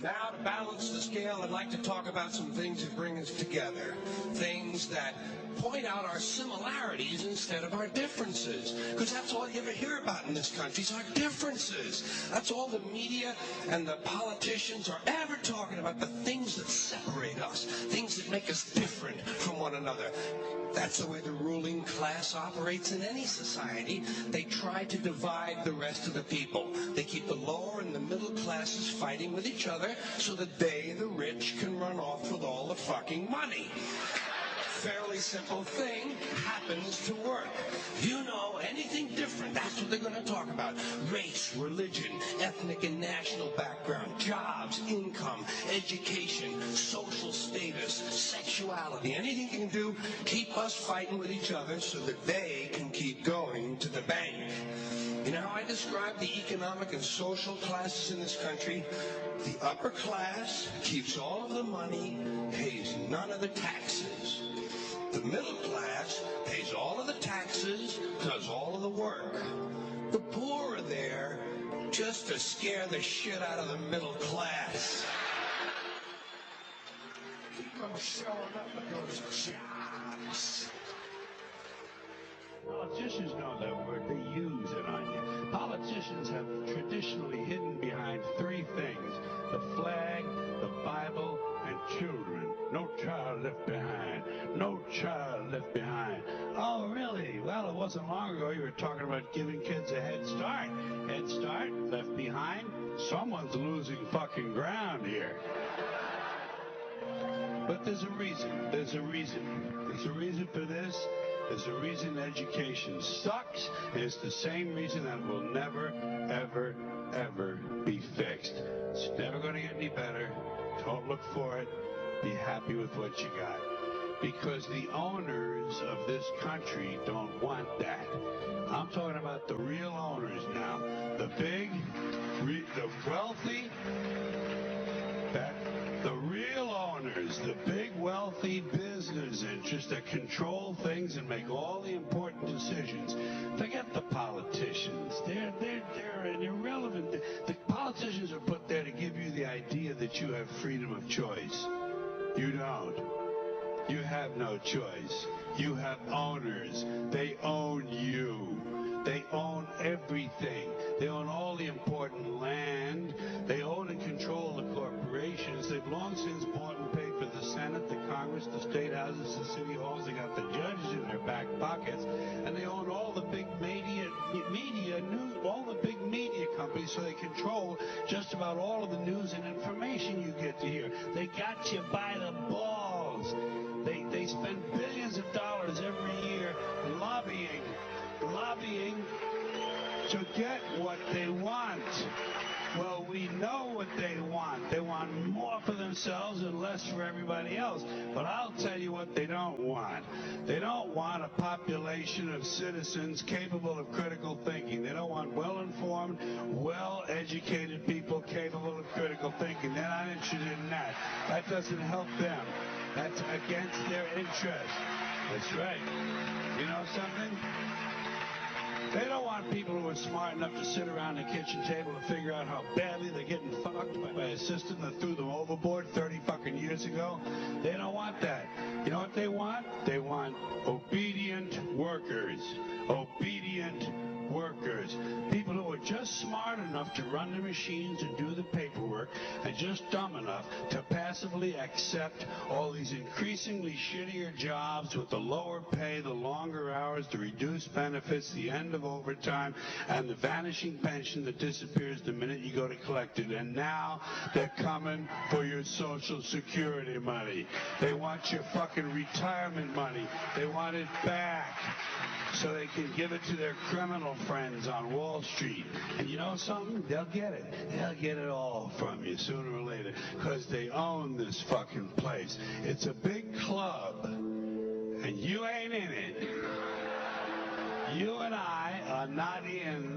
Now, to balance the scale, I'd like to talk about some things that bring us together. Things that point out our similarities instead of our differences. Because that's all you ever hear about in this country is our differences. That's all the media and the politicians are ever talking about, the things that separate us, things that make us different from one another. That's the way the ruling class operates in any society. They try to divide the rest of the people. They keep the lower and the middle classes fighting with each other so that they, the rich, can run off with all the fucking money. Fairly simple thing happens to work. You know anything different, that's what they're going to talk about. Race, religion, ethnic and national background, jobs, income, education, social status, sexuality, anything you can do, keep us fighting with each other so that they can keep going to the bank. You know how I describe the economic and social classes in this country? The upper class keeps all of the money, pays none of the taxes. The middle class pays all of the taxes, does all of the work. The poor are there just to scare the shit out of the middle class. Keep them showing up at those jobs. Politicians know that word. They use it on you. Politicians have traditionally hidden behind three things: the flag, the Bible, and children. No child left behind. No child left behind. Oh, really? Well, it wasn't long ago you were talking about giving kids a head start. Head start, left behind. Someone's losing fucking ground here. But there's a reason. There's a reason. There's a reason for this. There's a reason education sucks, and it's the same reason that will never, ever, ever be fixed. It's never going to get any better. Don't look for it. Be happy with what you got. Because the owners of this country don't want that. I'm talking about the real owners now. The big, the wealthy, the real owners, the big wealthy business interests that control things and make all the important decisions. Forget the politicians. They're an irrelevant. The politicians are put there to give you the idea that you have freedom of choice. You don't. You have no choice. You have owners. They own you. They own everything. They own all the important land. They own and control the corporations. They've long since bought and paid for the Senate, the Congress, the state houses, the city halls. They got the judges in their back pockets. And they own all the big all the big media companies, so they control just about all of the news and information you get to hear. They got you by the balls. They spend billions of dollars every year lobbying to get what they want. Well, we know what they want. They want more for themselves and less for everybody else. But I'll tell you what they don't want. They don't want a population of citizens capable of critical thinking. They don't want well-informed, well-educated people capable of critical thinking. They're not interested in that. That doesn't help them. That's against their interest. That's right. You know something? They don't want people who are smart enough to sit around the kitchen table and figure out how badly they're getting fucked by a system that threw them overboard 30 fucking years ago. They don't want that. You know what they want? They want obedient workers. Obedient workers. People who are just smart enough to run the machines and do the paperwork, and just dumb enough to passively accept all these increasingly shittier jobs with the lower pay, the longer hours, the reduced benefits, the end of overtime, and the vanishing pension that disappears the minute you go to collect it. And now they're coming for your Social Security money. They want your fucking retirement money. They want it back so they can give it to their criminal friends on Wall Street. And you know something? They'll get it. They'll get it all from you sooner or later, because they own this fucking place. It's a big club, and you ain't in it. You and I are not in